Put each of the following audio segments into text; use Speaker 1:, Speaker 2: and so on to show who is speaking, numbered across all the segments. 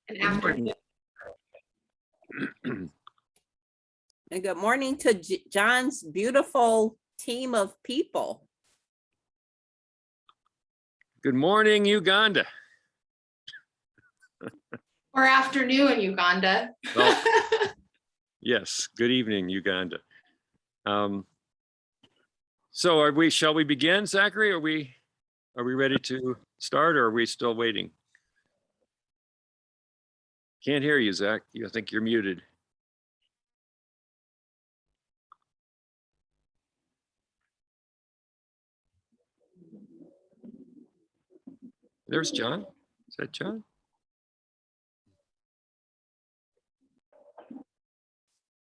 Speaker 1: and afternoon.
Speaker 2: And good morning to John's beautiful team of people.
Speaker 3: Good morning, Uganda.
Speaker 1: Or afternoon, Uganda.
Speaker 3: Well, yes, good evening, Uganda. So shall we begin, Zachary? Are we ready to start, or are we still waiting? Can't hear you, Zach. I think you're muted. There's John. Is that John?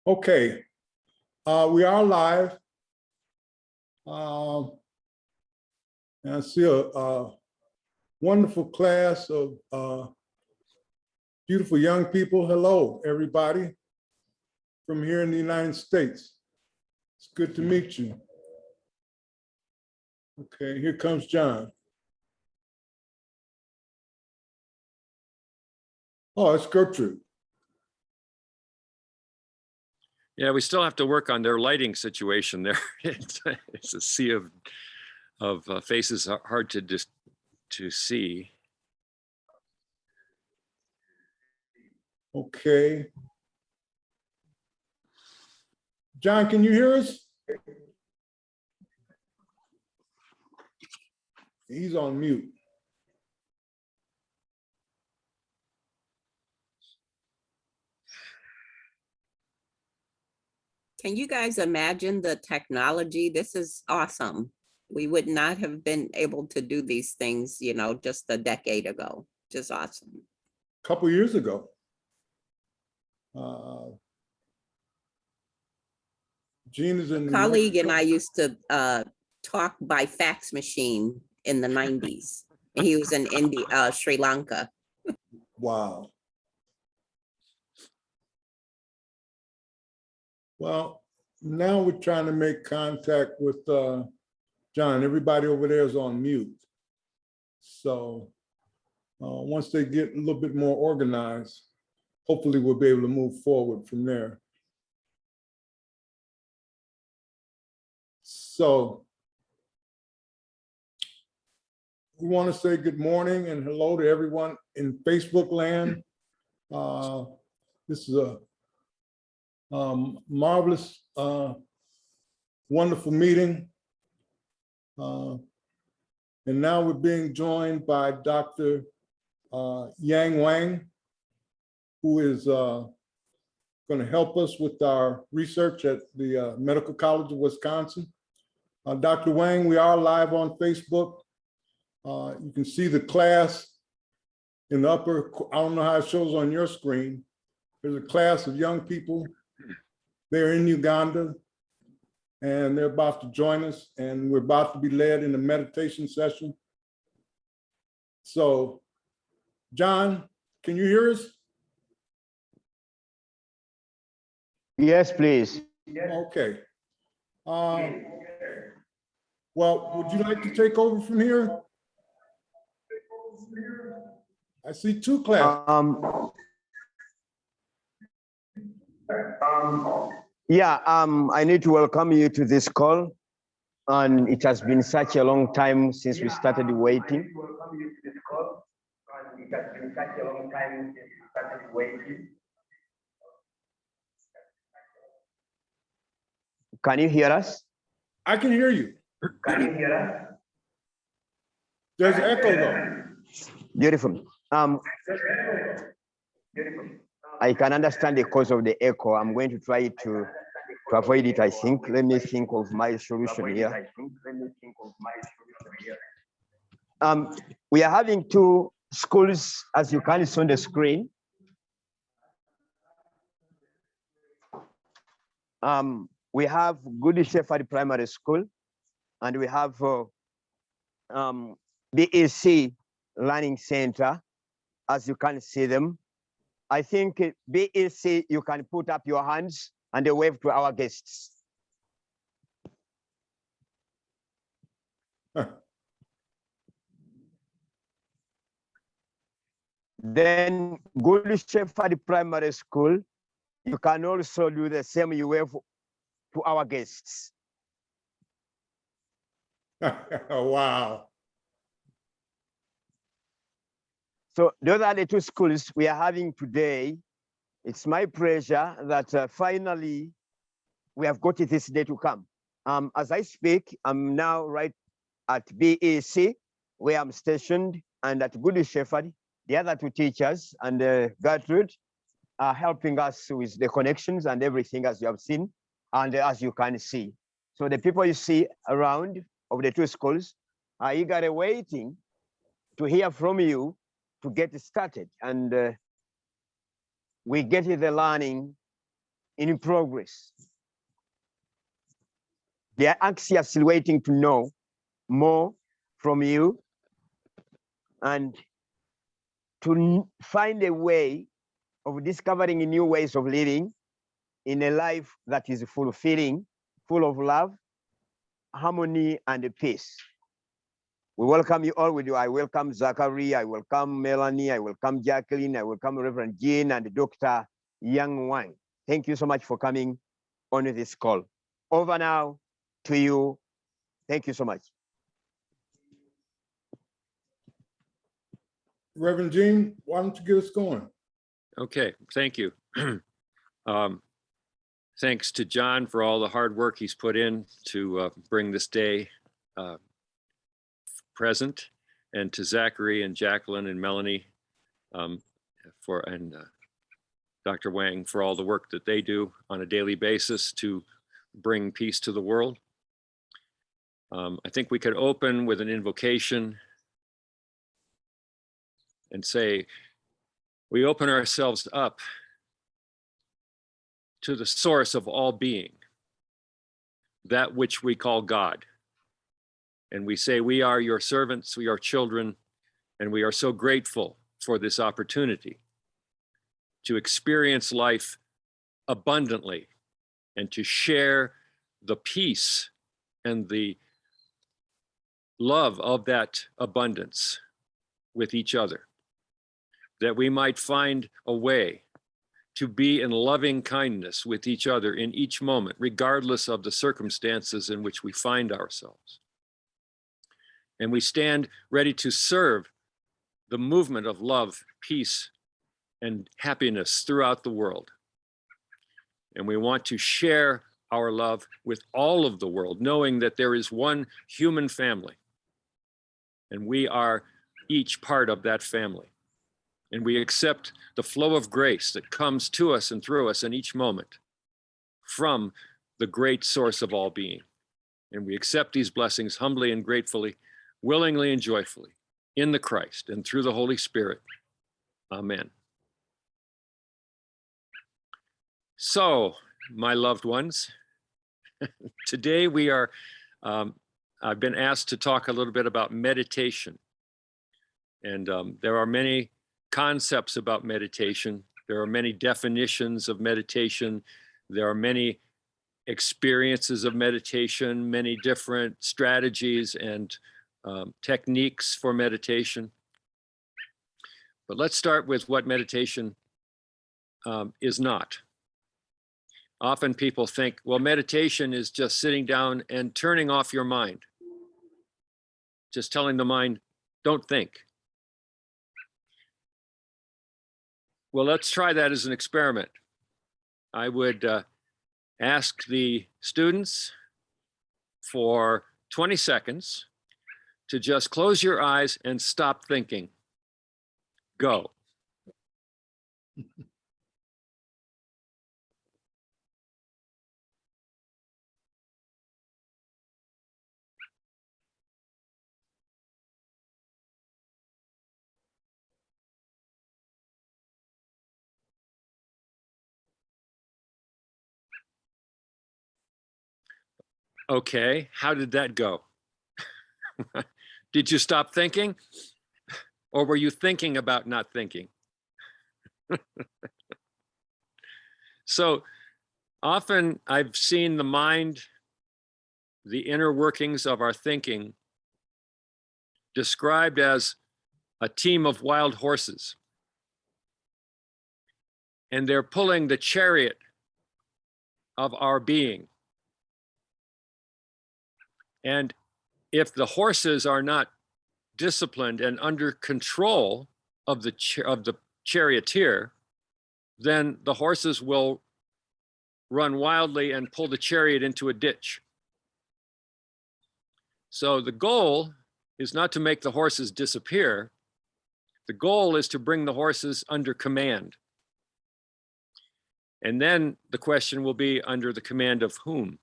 Speaker 4: Okay, we are live. And I see a wonderful class of beautiful young people. Hello, everybody from here in the United States. It's good to meet you. Okay, here comes John. Oh, it's Gertrude.
Speaker 3: Yeah, we still have to work on their lighting situation there. It's a sea of faces, hard to see.
Speaker 4: Okay. John, can you hear us? He's on mute.
Speaker 2: Can you guys imagine the technology? This is awesome. We would not have been able to do these things, just a decade ago. Just awesome.
Speaker 4: A couple years ago. Gene is in.
Speaker 2: Colleague and I used to talk by fax machine in the 90s. And he was in India, Sri Lanka.
Speaker 4: Wow. Well, now we're trying to make contact with John. Everybody over there is on mute. So once they get a little bit more organized, hopefully we'll be able to move forward from there. So we want to say good morning and hello to everyone in Facebook land. This is a marvelous, wonderful meeting. And now we're being joined by Dr. Yang Wang, who is going to help us with our research at the Medical College of Wisconsin. Dr. Wang, we are live on Facebook. You can see the class in the upper, I don't know how it shows on your screen. There's a class of young people. They're in Uganda and they're about to join us, and we're about to be led in a meditation session. So, John, can you hear us?
Speaker 5: Yes, please.
Speaker 4: Okay. Well, would you like to take over from here? I see two classes.
Speaker 5: I need to welcome you to this call. And it has been such a long time since we started waiting. Can you hear us?
Speaker 4: I can hear you.
Speaker 5: Can you hear us?
Speaker 4: There's echo though.
Speaker 5: Beautiful. I can understand the cause of the echo. I'm going to try to avoid it, I think. Let me think of my solution here. We are having two schools, as you can see on the screen. We have Good Shepherd Primary School, and we have BEC Learning Center, as you can see them. I think BEC, you can put up your hands and wave to our guests. Then Good Shepherd Primary School, you can also do the same you wave to our guests.
Speaker 4: Wow.
Speaker 5: So those are the two schools we are having today. It's my pleasure that finally we have got this day to come. As I speak, I'm now right at BEC, where I'm stationed, and at Good Shepherd, the other two teachers and Gertrude are helping us with the connections and everything, as you have seen, and as you can see. So the people you see around of the two schools are eagerly waiting to hear from you to get started. And we get the learning in progress. They are anxiously waiting to know more from you and to find a way of discovering new ways of living in a life that is fulfilling, full of love, harmony, and peace. We welcome you all with you. I welcome Zachary, I welcome Melanie, I welcome Jacqueline, I welcome Reverend Jean and Dr. Yang Wang. Thank you so much for coming on this call. Over now to you. Thank you so much.
Speaker 4: Reverend Jean, why don't you get us going?
Speaker 3: Okay, thank you. Thanks to John for all the hard work he's put in to bring this day present, and to Zachary and Jacqueline and Melanie and Dr. Wang for all the work that they do on a daily basis to bring peace to the world. I think we could open with an invocation and say, we open ourselves up to the source of all being, that which we call God. And we say, we are your servants, we are children, and we are so grateful for this opportunity to experience life abundantly and to share the peace and the love of that abundance with each other, that we might find a way to be in loving kindness with each other in each moment, regardless of the circumstances in which we find ourselves. And we stand ready to serve the movement of love, peace, and happiness throughout the world. And we want to share our love with all of the world, knowing that there is one human family, and we are each part of that family. And we accept the flow of grace that comes to us and through us in each moment from the great source of all being. And we accept these blessings humbly and gratefully, willingly and joyfully, in the Christ and through the Holy Spirit. Amen. So, my loved ones, today we are, I've been asked to talk a little bit about meditation. And there are many concepts about meditation. There are many definitions of meditation. There are many experiences of meditation, many different strategies and techniques for meditation. But let's start with what meditation is not. Often people think, well, meditation is just sitting down and turning off your mind. Just telling the mind, don't think. Well, let's try that as an experiment. I would ask the students for 20 seconds to just close your eyes and stop thinking. Go. Okay, how did that go? Did you stop thinking? Or were you thinking about not thinking? So often I've seen the mind, the inner workings of our thinking, described as a team of wild horses and they're pulling the chariot of our being. And if the horses are not disciplined and under control of the charioteer, then the horses will run wildly and pull the chariot into a ditch. So the goal is not to make the horses disappear. The goal is to bring the horses under command. And then the question will be, under the command of whom?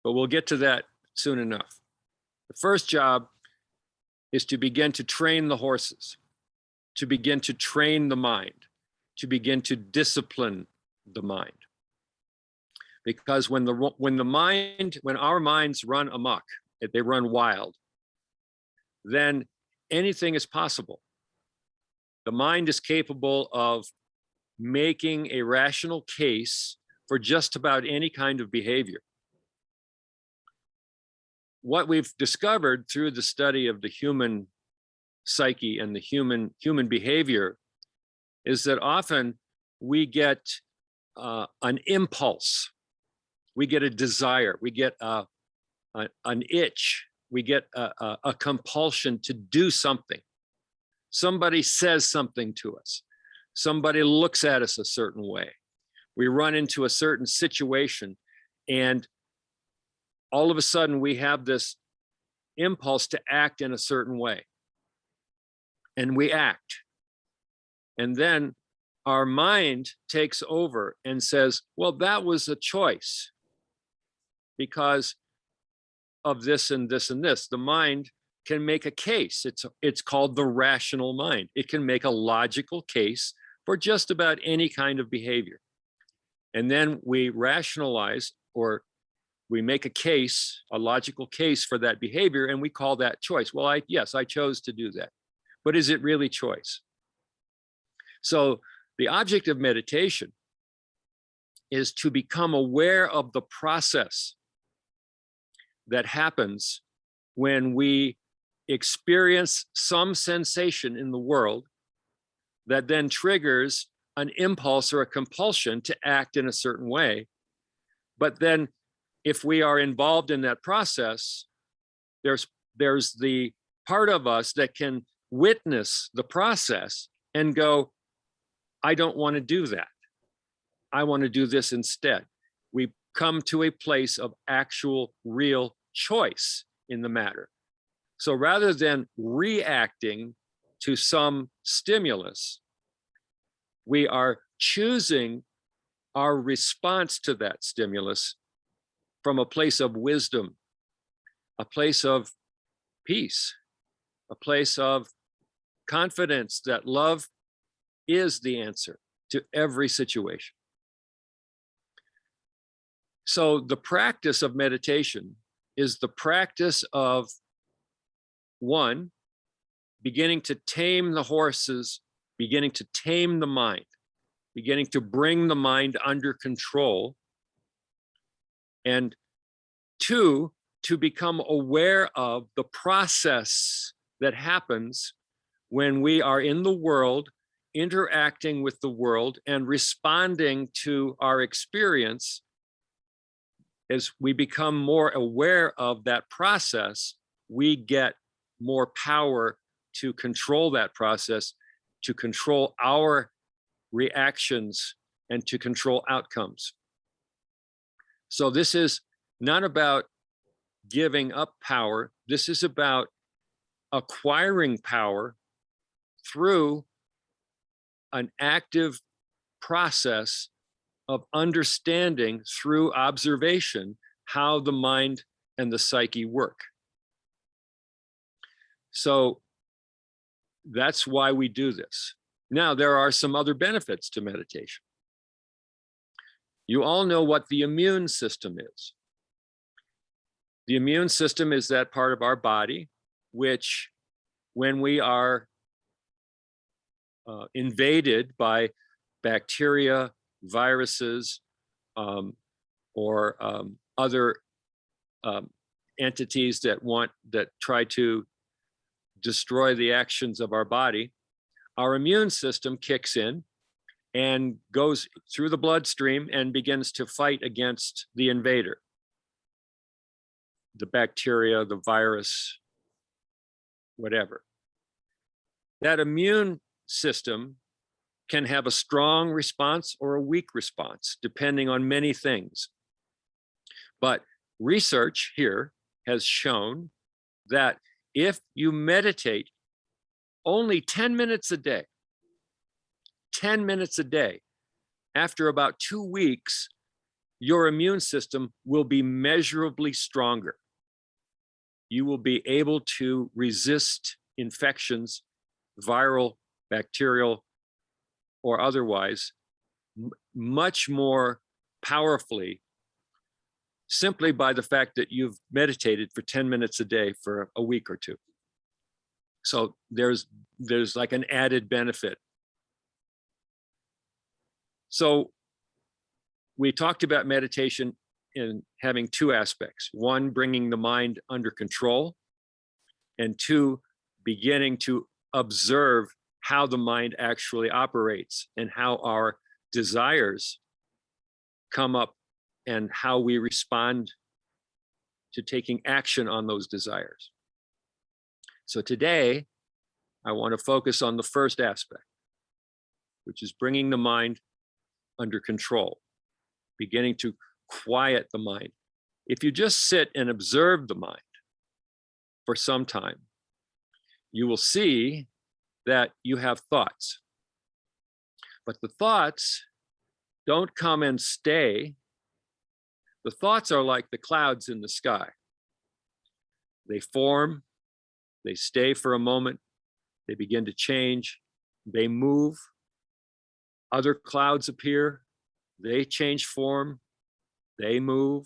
Speaker 3: But we'll get to that soon enough. The first job is to begin to train the horses, to begin to train the mind, to begin to discipline the mind. Because when our minds run amok, if they run wild, then anything is possible. The mind is capable of making a rational case for just about any kind of behavior. What we've discovered through the study of the human psyche and the human behavior is that often we get an impulse, we get a desire, we get an itch, we get a compulsion to do something. Somebody says something to us. Somebody looks at us a certain way. We run into a certain situation, and all of a sudden we have this impulse to act in a certain way. And we act. And then our mind takes over and says, well, that was a choice because of this and this and this. The mind can make a case. It's called the rational mind. It can make a logical case for just about any kind of behavior. And then we rationalize, or we make a case, a logical case for that behavior, and we call that choice. Well, yes, I chose to do that. But is it really choice? So the object of meditation is to become aware of the process that happens when we experience some sensation in the world that then triggers an impulse or a compulsion to act in a certain way. But then if we are involved in that process, there's the part of us that can witness the process and go, I don't want to do that. I want to do this instead. We come to a place of actual real choice in the matter. So rather than reacting to some stimulus, we are choosing our response to that stimulus from a place of wisdom, a place of peace, a place of confidence that love is the answer to every situation. So the practice of meditation is the practice of, one, beginning to tame the horses, beginning to tame the mind, beginning to bring the mind under control. And two, to become aware of the process that happens when we are in the world, interacting with the world and responding to our experience. As we become more aware of that process, we get more power to control that process, to control our reactions, and to control outcomes. So this is not about giving up power. This is about acquiring power through an active process of understanding through observation how the mind and the psyche work. So that's why we do this. Now, there are some other benefits to meditation. You all know what the immune system is. The immune system is that part of our body which, when we are invaded by bacteria, viruses, or other entities that try to destroy the actions of our body, our immune system kicks in and goes through the bloodstream and begins to fight against the invader, the bacteria, the virus, whatever. That immune system can have a strong response or a weak response, depending on many things. But research here has shown that if you meditate only 10 minutes a day, 10 minutes a day, after about 2 weeks, your immune system will be measurably stronger. You will be able to resist infections, viral, bacterial, or otherwise, much more powerfully, simply by the fact that you've meditated for 10 minutes a day for a week or two. So there's like an added benefit. So we talked about meditation in having two aspects. One, bringing the mind under control, and two, beginning to observe how the mind actually operates and how our desires come up and how we respond to taking action on those desires. So today, I want to focus on the first aspect, which is bringing the mind under control, beginning to quiet the mind. If you just sit and observe the mind for some time, you will see that you have thoughts. But the thoughts don't come and stay. The thoughts are like the clouds in the sky. They form, they stay for a moment, they begin to change, they move. Other clouds appear, they change form, they move.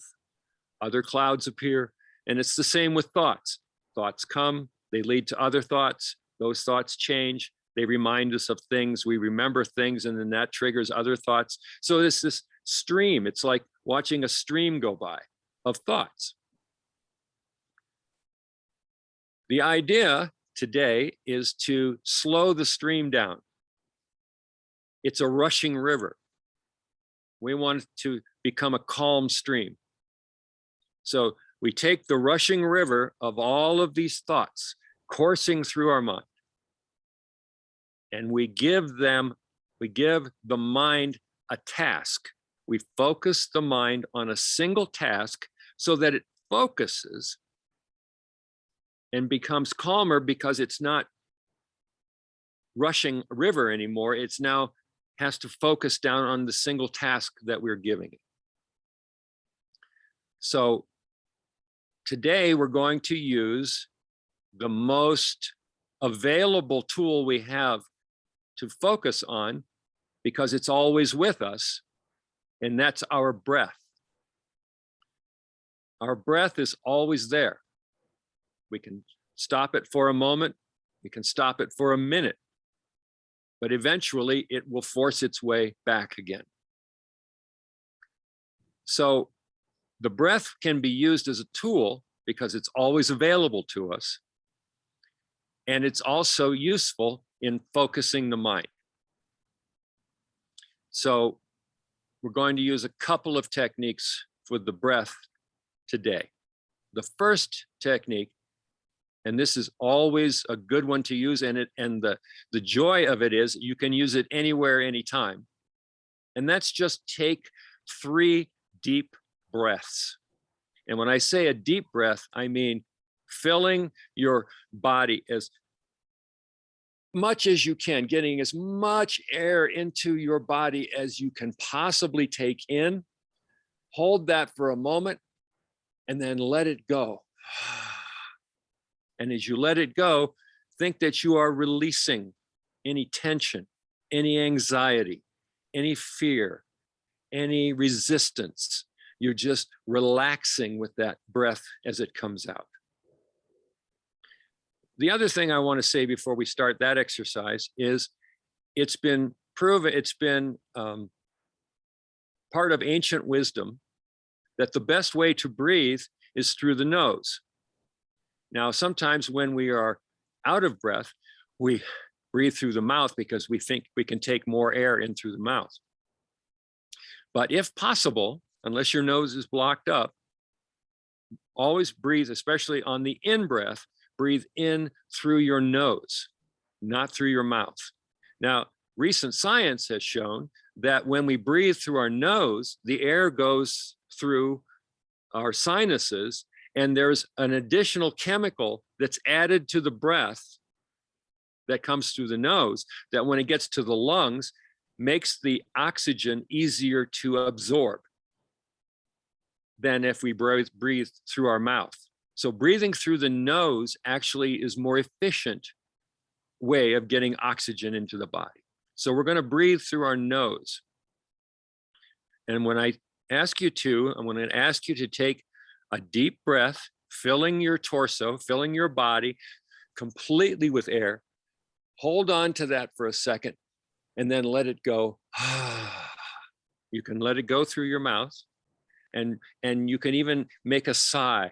Speaker 3: Other clouds appear, and it's the same with thoughts. Thoughts come, they lead to other thoughts. Those thoughts change, they remind us of things, we remember things, and then that triggers other thoughts. So it's this stream, it's like watching a stream go by of thoughts. The idea today is to slow the stream down. It's a rushing river. We want it to become a calm stream. So we take the rushing river of all of these thoughts coursing through our mind, and we give the mind a task. We focus the mind on a single task so that it focuses and becomes calmer, because it's not rushing a river anymore. It's now has to focus down on the single task that we're giving it. So today we're going to use the most available tool we have to focus on, because it's always with us, and that's our breath. Our breath is always there. We can stop it for a moment, we can stop it for a minute, but eventually it will force its way back again. So the breath can be used as a tool because it's always available to us, and it's also useful in focusing the mind. So we're going to use a couple of techniques for the breath today. The first technique, and this is always a good one to use, and the joy of it is you can use it anywhere, anytime. And that's just take 3 deep breaths. And when I say a deep breath, I mean filling your body as much as you can, getting as much air into your body as you can possibly take in. Hold that for a moment and then let it go. And as you let it go, think that you are releasing any tension, any anxiety, any fear, any resistance. You're just relaxing with that breath as it comes out. The other thing I want to say before we start that exercise is it's been proven, it's been part of ancient wisdom that the best way to breathe is through the nose. Now, sometimes when we are out of breath, we breathe through the mouth because we think we can take more air in through the mouth. But if possible, unless your nose is blocked up, always breathe, especially on the in-breath, breathe in through your nose, not through your mouth. Now, recent science has shown that when we breathe through our nose, the air goes through our sinuses, and there's an additional chemical that's added to the breath that comes through the nose that when it gets to the lungs, makes the oxygen easier to absorb than if we breathe through our mouth. So breathing through the nose actually is more efficient way of getting oxygen into the body. So we're going to breathe through our nose. And when I ask you to, I'm going to ask you to take a deep breath, filling your torso, filling your body completely with air. Hold on to that for a second and then let it go. You can let it go through your mouth, and you can even make a sigh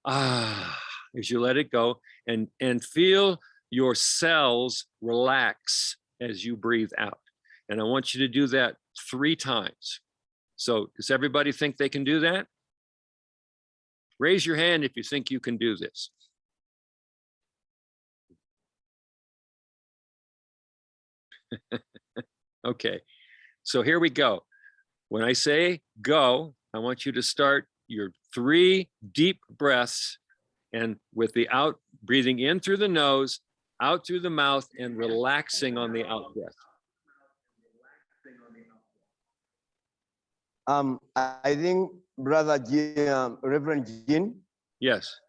Speaker 3: as you let it go, and feel your cells relax as you breathe out. And I want you to do that 3 times. So does everybody think they can do that? Raise your hand if you think you can do this. Okay, so here we go. When I say go, I want you to start your 3 deep breaths, and with the out, breathing in through the nose, out through the mouth, and relaxing on the out breath.
Speaker 5: I think Brother Reverend Jean,
Speaker 3: Yes.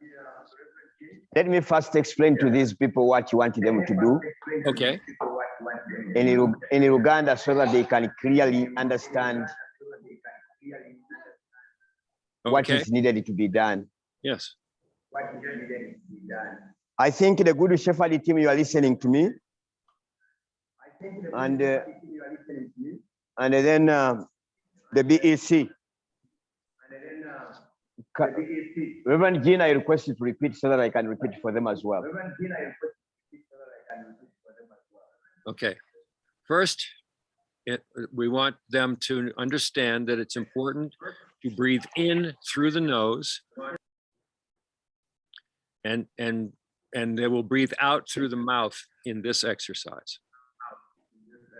Speaker 5: let me first explain to these people what you want them to do
Speaker 3: Okay.
Speaker 5: in Uganda so that they can clearly understand what
Speaker 3: Okay.
Speaker 5: is needed to be done.
Speaker 3: Yes.
Speaker 5: I think the Good Shepherd team, you are listening to me. And then the BEC. Reverend Jean, I request you to repeat so that I can repeat for them as well.
Speaker 3: Okay. First, we want them to understand that it's important to breathe in through the nose, and they will breathe out through the mouth in this exercise.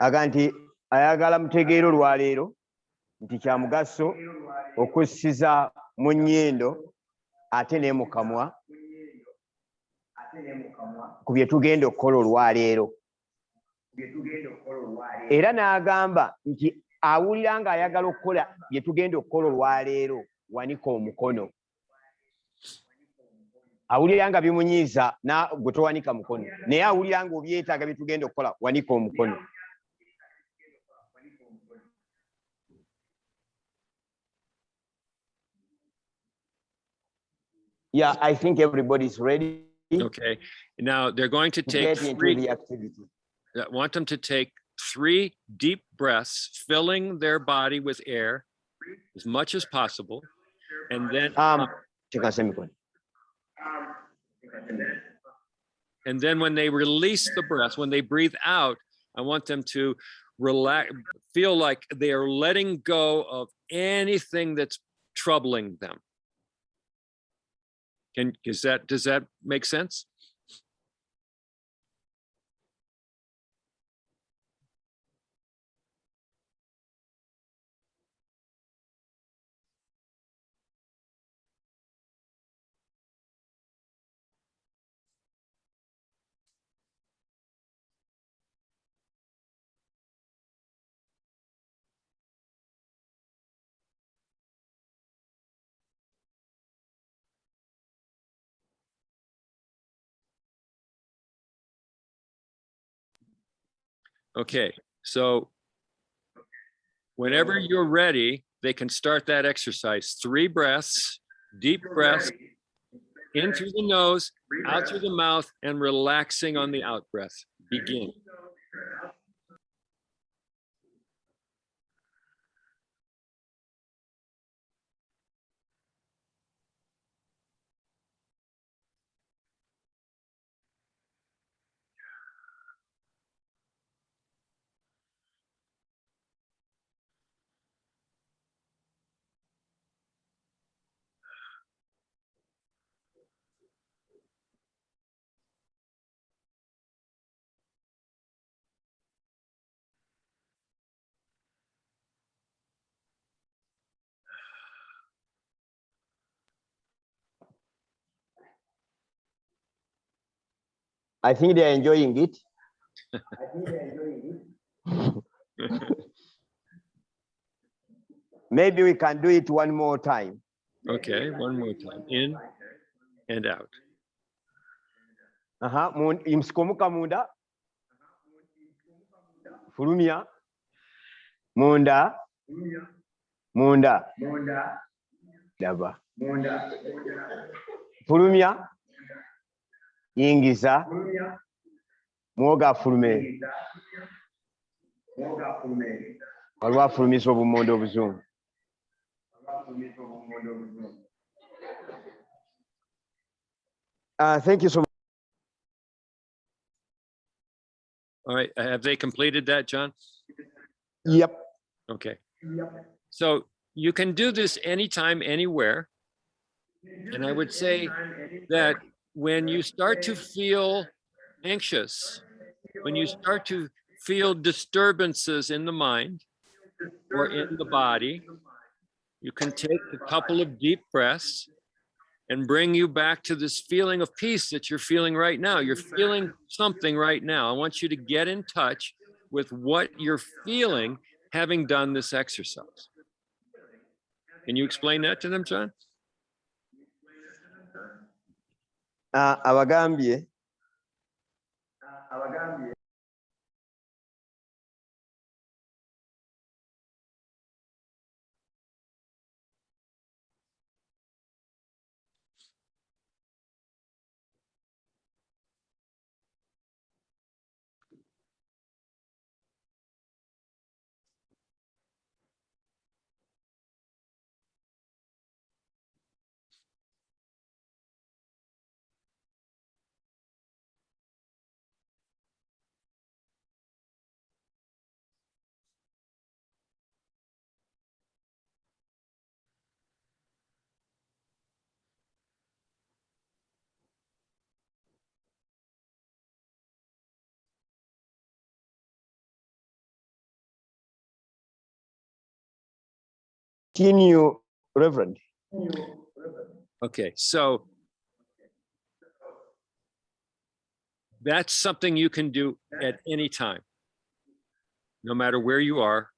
Speaker 5: Aganti ayagala mutegeera olwaleero nti kya mugaso okussiza mu nnyindo ate ne mu kamwa ku bye tugenda okukola olwaleero. Era n'agamba nti awulira ng'ayagala okukola bye tugenda okukola olwaleero, wanika omukono. Awulira nga bimunyiiza gwe towanika mukono, naye awulira nga obyetaaga bye tugenda okukola, wanika omukono. Yeah, I think everybody's ready.
Speaker 3: Okay. Now they're going to take
Speaker 5: Get into
Speaker 3: 3.
Speaker 5: the activity.
Speaker 3: I want them to take 3 deep breaths, filling their body with air as much as possible, and then when they release the breath, when they breathe out, I want them to relax, feel like they are letting go of anything that's troubling them. Does that make sense? Okay, so whenever you're ready, they can start that exercise. 3 breaths, deep breaths, in through the nose, out through the mouth, and relaxing on the out breath. Begin.
Speaker 5: I think they're enjoying it. Maybe we can do it one more time.
Speaker 3: Okay, one more time. In and out.
Speaker 5: Imsikomuka munda. Fulumia. Munda. Munda. Daba. Fulumia. Yingiza. Mwoga fulume. Waliwo afulumisa obumonde obuzungu. Thank you so much.
Speaker 3: All right, have they completed that, John?
Speaker 5: Yep.
Speaker 3: Okay. So you can do this anytime, anywhere. And I would say that when you start to feel anxious, when you start to feel disturbances in the mind or in the body, you can take a couple of deep breaths and bring you back to this feeling of peace that you're feeling right now. You're feeling something right now. I want you to get in touch with what you're feeling having done this exercise. Can you explain that to them, John?
Speaker 5: Abagambye. Continue, Reverend.
Speaker 3: Okay, so that's something you can do at any time, no matter where you are.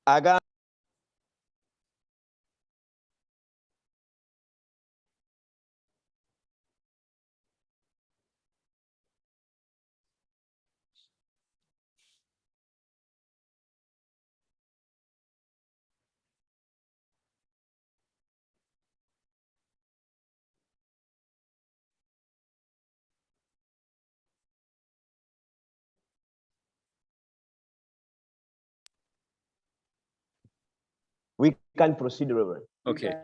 Speaker 5: We can proceed, Reverend.
Speaker 3: Okay,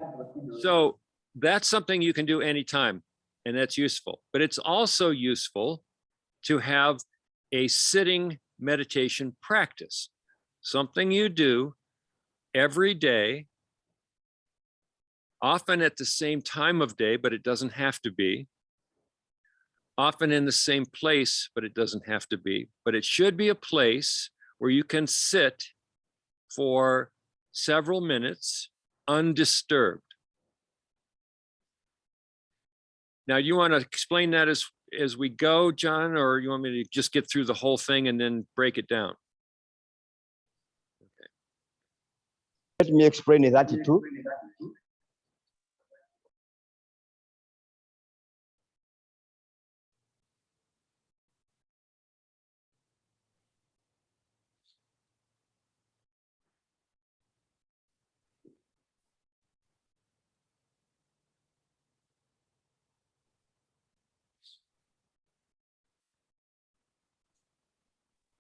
Speaker 3: so that's something you can do anytime, and that's useful. But it's also useful to have a sitting meditation practice, something you do every day, often at the same time of day, but it doesn't have to be, often in the same place, but it doesn't have to be. But it should be a place where you can sit for several minutes undisturbed. Now, you want to explain that as we go, John, or you want me to just get through the whole thing and then break it down?
Speaker 5: Let me explain that too.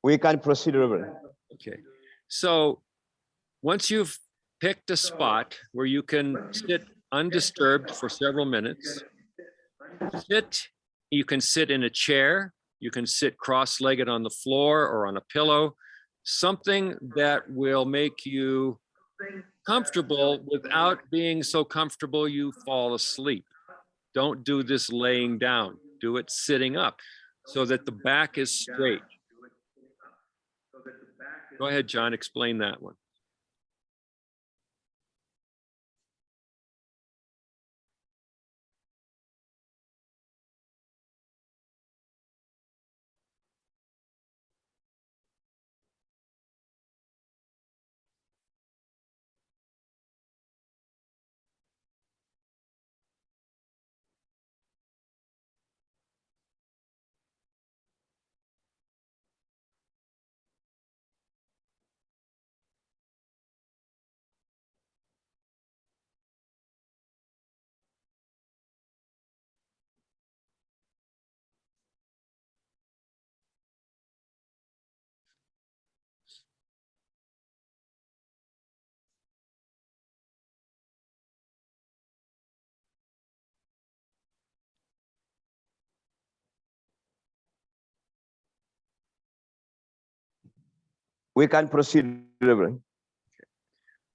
Speaker 5: We can proceed, Reverend.
Speaker 3: Okay, so once you've picked a spot where you can sit undisturbed for several minutes, you can sit in a chair, you can sit cross-legged on the floor or on a pillow, something that will make you comfortable without being so comfortable you fall asleep. Don't do this laying down, do it sitting up so that the back is straight. Go ahead, John, explain that one.
Speaker 5: We can proceed, Reverend.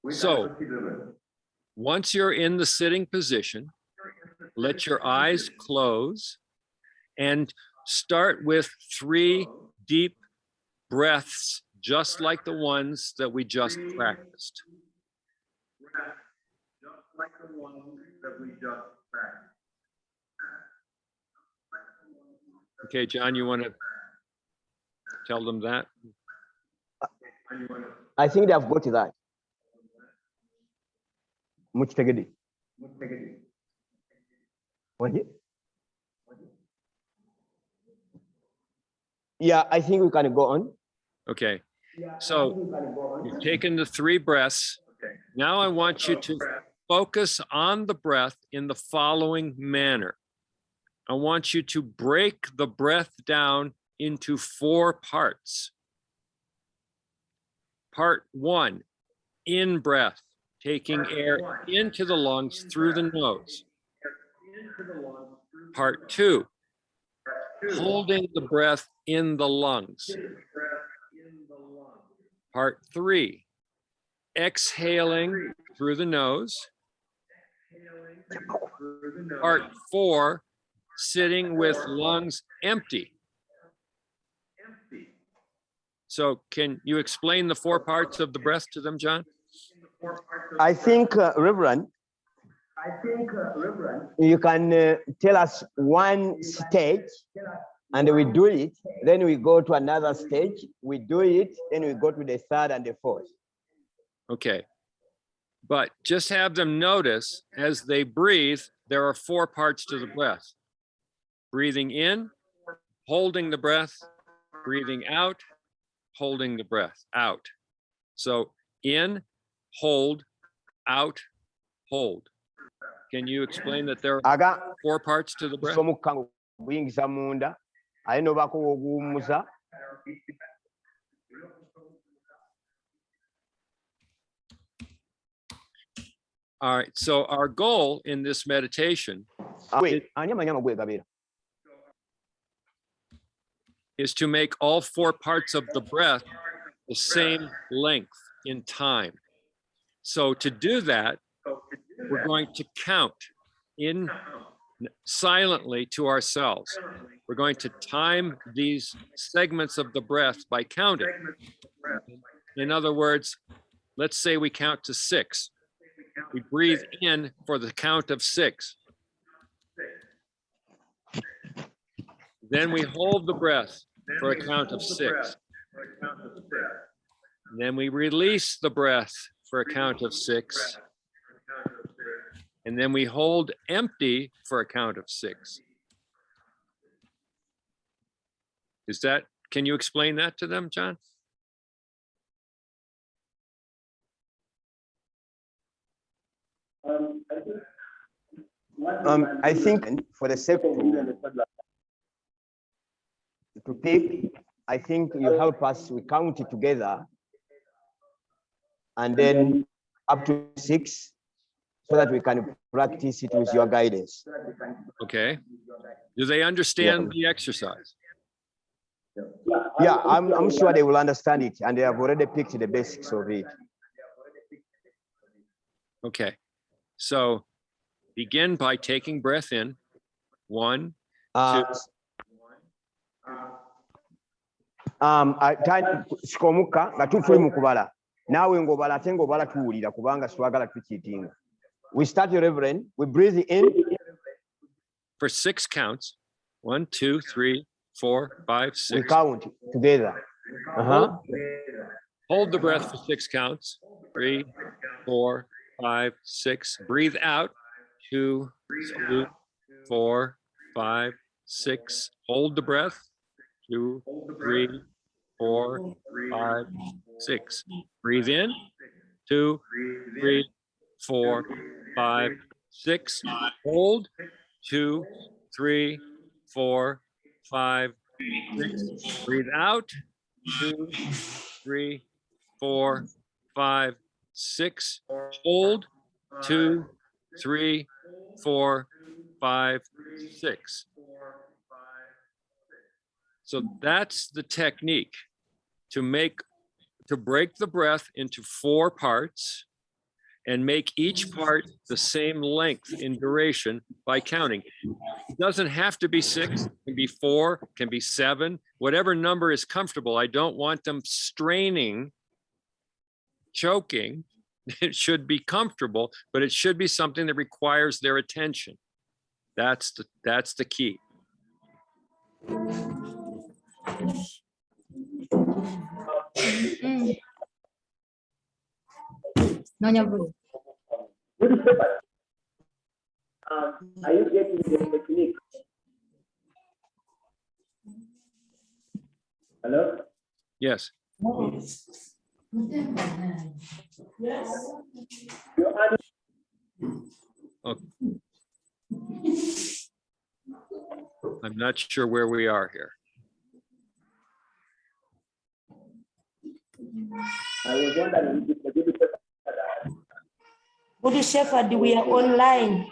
Speaker 3: So once you're in the sitting position, let your eyes close and start with 3 deep breaths, just like the ones that we just practiced. Okay, John, you want to tell them that?
Speaker 5: I think they have got that. Muchtegedi. Yeah, I think we can go on.
Speaker 3: Okay, so you've taken the 3 breaths. Now I want you to focus on the breath in the following manner. I want you to break the breath down into 4 parts. Part 1, in breath, taking air into the lungs through the nose. Part 2, holding the breath in the lungs. Part 3, exhaling through the nose. Part 4, sitting with lungs empty. So can you explain the 4 parts of the breath to them, John?
Speaker 5: I think, Reverend, you can tell us one stage and we do it. Then we go to another stage. We do it. Then we go to the 3rd and the 4th.
Speaker 3: Okay. But just have them notice as they breathe, there are 4 parts to the breath. Breathing in, holding the breath, breathing out, holding the breath out. So in, hold, out, hold. Can you explain that there are 4 parts to the breath? All right, so our goal in this meditation is to make all 4 parts of the breath the same length in time. So to do that, we're going to count in silently to ourselves. We're going to time these segments of the breath by counting. In other words, let's say we count to 6. We breathe in for the count of 6. Then we hold the breath for a count of 6. Then we release the breath for a count of 6. And then we hold empty for a count of 6. Can you explain that to them, John?
Speaker 5: I think for the sake to pick, I think you help us, we count it together and then up to 6 so that we can practice it with your guidance.
Speaker 3: Okay. Do they understand the exercise?
Speaker 5: Yeah, I'm sure they will understand it and they have already picked the basics of it.
Speaker 3: Okay. So begin by taking breath in. 1, 2.
Speaker 5: Sikomuka nga tutuli mu kubala naawe ng'obala ate ng'obala tuwulira kubanga swagala tukiitinga. We start, your Reverend. We breathe in
Speaker 3: For 6 counts. 1, 2, 3, 4, 5, 6.
Speaker 5: we count together.
Speaker 3: Hold the breath for 6 counts. 3, 4, 5, 6. Breathe out. 2, 3, 4, 5, 6. Hold the breath. 2, 3, 4, 5, 6. Breathe in. 2, 3, 4, 5, 6. Hold. 2, 3, 4, 5, 6. Breathe out. 2, 3, 4, 5, 6. Hold. 2, 3, 4, 5, 6. So that's the technique to make to break the breath into 4 parts and make each part the same length in duration by counting. It doesn't have to be 6, it can be 4, it can be 7, whatever number is comfortable. I don't want them straining, choking. It should be comfortable, but it should be something that requires their attention. That's the key.
Speaker 5: Are you getting the technique? Hello?
Speaker 3: Yes. Oh. I'm not sure where we are here.
Speaker 5: I was wondering if the good
Speaker 6: Good Shepherd, we are online.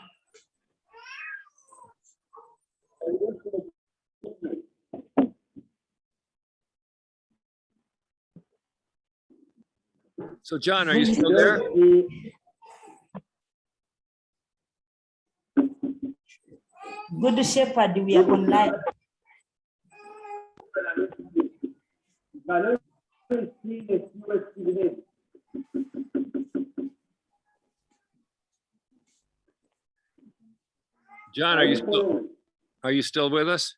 Speaker 3: So John, are you still there?
Speaker 6: Good Shepherd, we are online.
Speaker 3: John, are you still with us?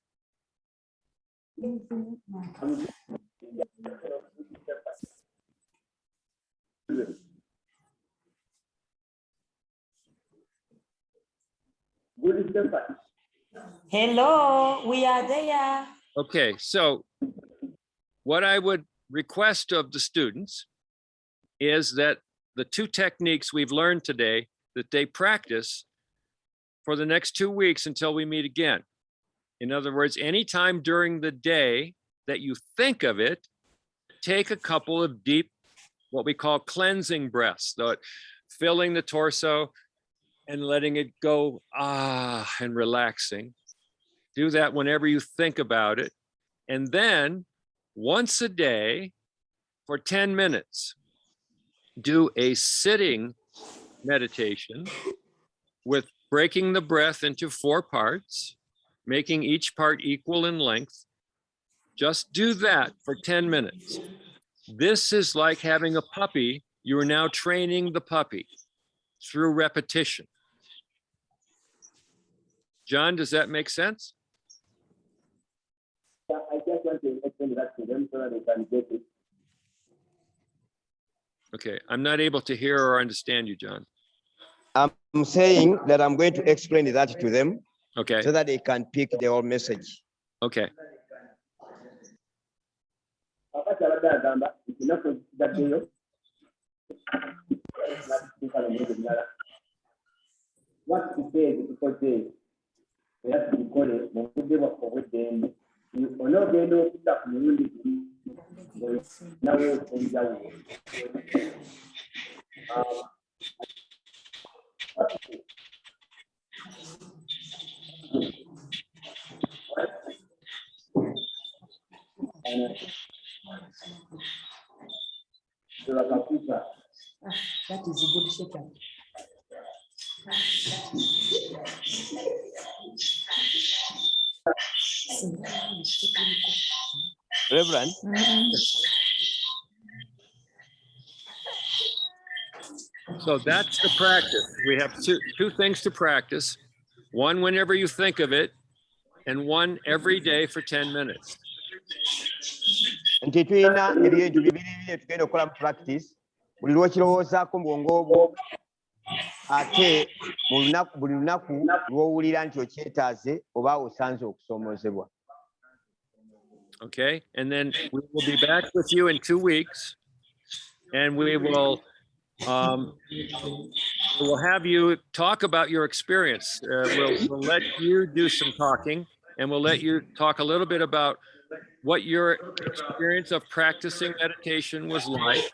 Speaker 6: Hello, we are there.
Speaker 3: Okay, so what I would request of the students is that the 2 techniques we've learned today, that they practice for the next 2 weeks until we meet again. In other words, anytime during the day that you think of it, take a couple of deep, what we call cleansing breaths, filling the torso and letting it go, and relaxing. Do that whenever you think about it. And then once a day for 10 minutes, do a sitting meditation with breaking the breath into 4 parts, making each part equal in length. Just do that for 10 minutes. This is like having a puppy. You are now training the puppy through repetition. John, does that make sense?
Speaker 5: I just want to explain that to them so that they can get it.
Speaker 3: Okay, I'm not able to hear or understand you, John.
Speaker 5: I'm saying that I'm going to explain that to them
Speaker 3: Okay,
Speaker 5: so that they can pick the whole message.
Speaker 3: okay.
Speaker 5: What he says because they have to be called they were for them. You know they know that now
Speaker 6: That is a good Shepherd.
Speaker 5: Reverend,
Speaker 3: So that's the practice. We have two things to practice. One whenever you think of it, and one every day for 10 minutes.
Speaker 5: nti tulina ebintu bibiri bye tugenda okukola mu practice buli lw'okirowoozaako mu bwongo bwo ate buli lunaku lw'owulira nti okyetaaze oba osanze okusoomoozebwa.
Speaker 3: Okay, and then we will be back with you in 2 weeks, and we will have you talk about your experience. We'll let you do some talking, and we'll let you talk a little bit about what your experience of practicing meditation was like,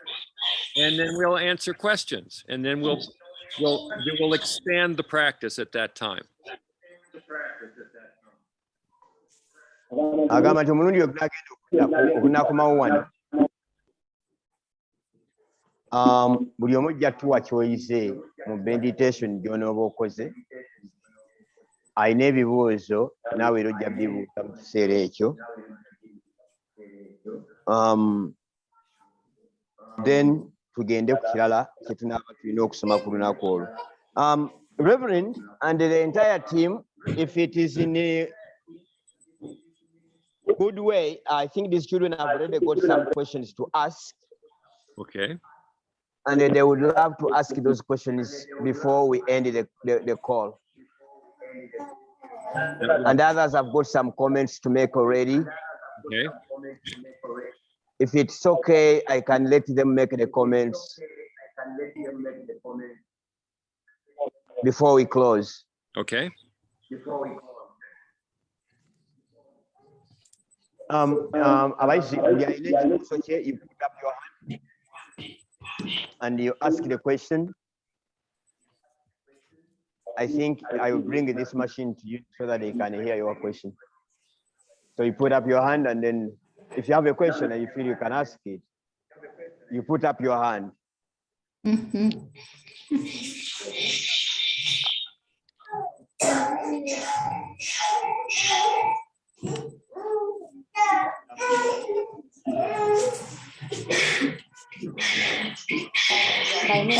Speaker 3: and then we'll answer questions, and then we'll expand the practice at that time.
Speaker 5: Agamba nti omulundi ogunagenda okunakumawo wano Buli omu ojja tuwa ky'oyize mu meditation gy'onooba okoze. Alina ebibuuzo naawe era ojja bibuuza mu kiseera ekyo. Then tugende ku kirala kye tunaaba tulina okusoma ku lunaku olwo. Reverend and the entire team, if it is in a good way, I think these children have already got some questions to ask.
Speaker 3: Okay.
Speaker 5: And they would love to ask those questions before we end the call. And others have got some comments to make already.
Speaker 3: Okay.
Speaker 5: If it's okay, I can let them make the comments before we close.
Speaker 3: Okay.
Speaker 5: Abaisi, you put up your hand and you ask the question. I think I will bring this machine to you so that they can hear your question. So you put up your hand, and then if you have a question and you feel you can ask it, you put up your hand.
Speaker 7: My name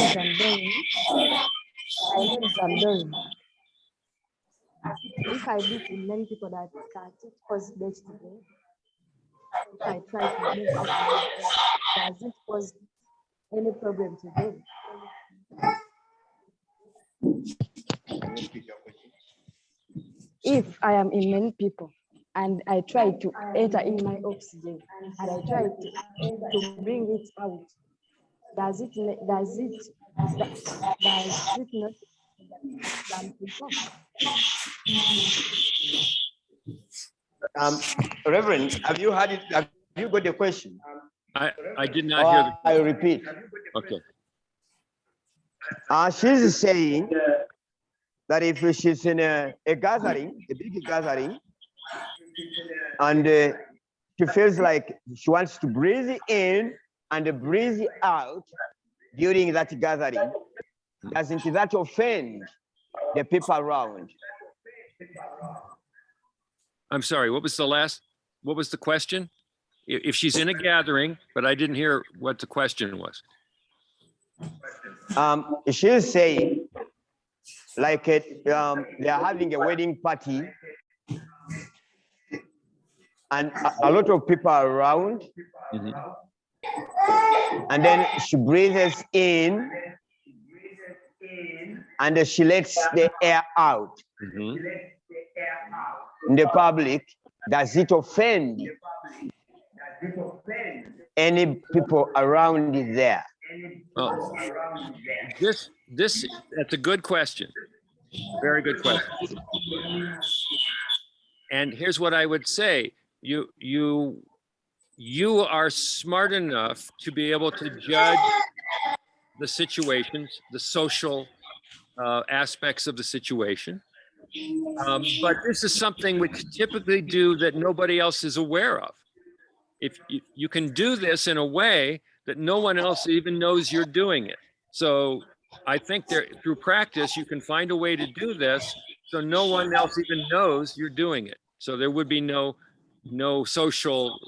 Speaker 7: is Andoni. If I meet many people that it cause death today, if I try to move out, does it cause any problem today? If I am in many people and I try to enter in my oxygen and I try to bring it out, does it not harm people?
Speaker 5: Reverend, have you heard it? Have you got the question?
Speaker 3: I did not hear the.
Speaker 5: I repeat.
Speaker 3: Okay.
Speaker 5: She's saying that if she's in a gathering, a big gathering, and she feels like she wants to breathe in and breathe out during that gathering, doesn't that offend the people around?
Speaker 3: I'm sorry. What was the question? If she's in a gathering, but I didn't hear what the question was.
Speaker 5: She's saying like they are having a wedding party and a lot of people are around. And then she breathes in and she lets the air out. In the public, does it offend any people around there?
Speaker 3: Oh, that's a good question. Very good question. And here's what I would say. You are smart enough to be able to judge the situations, the social aspects of the situation. But this is something we typically do that nobody else is aware of. If you can do this in a way that no one else even knows you're doing it. So I think through practice, you can find a way to do this so no one else even knows you're doing it. So there would be no social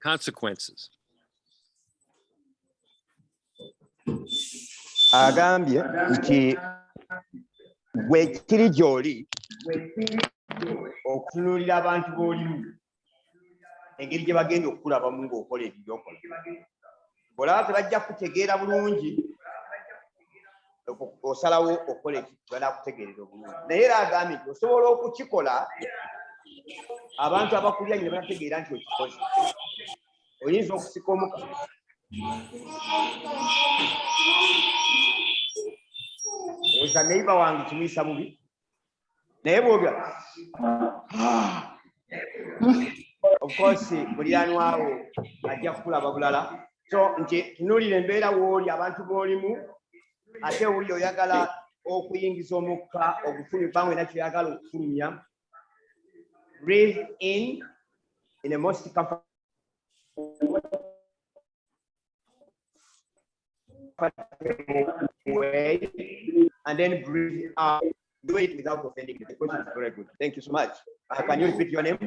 Speaker 3: consequences.
Speaker 5: Agambye nti gwe kiri gy'oli okutunuulira abantu b'olimu engeri gye bagenda okukulabamu ng'okola ebyo by'okola. Bw'olaba tebajja kutegeera bulungi osalawo okola ekyo banaakutegeerera obulungi. Naye era agambye nti osobola okukikola abantu abakulya ne banategeera nti okikoze. Oyinza okusika omuka. Oza neiba wange kimuyisa mubi naye bwogera of course muliraanwa wo ajja kukulaba bulala. So nti tunuulira embeera w'oli abantu b'olimu ate wuli oyagala okuyingiza omukka ogufulumya bangwe nakyo oyagala okufulumya. Breathe in a most comfortable comfortable way and then breathe out. Do it without offending. The question is very good. Thank you so much. Can you repeat your name?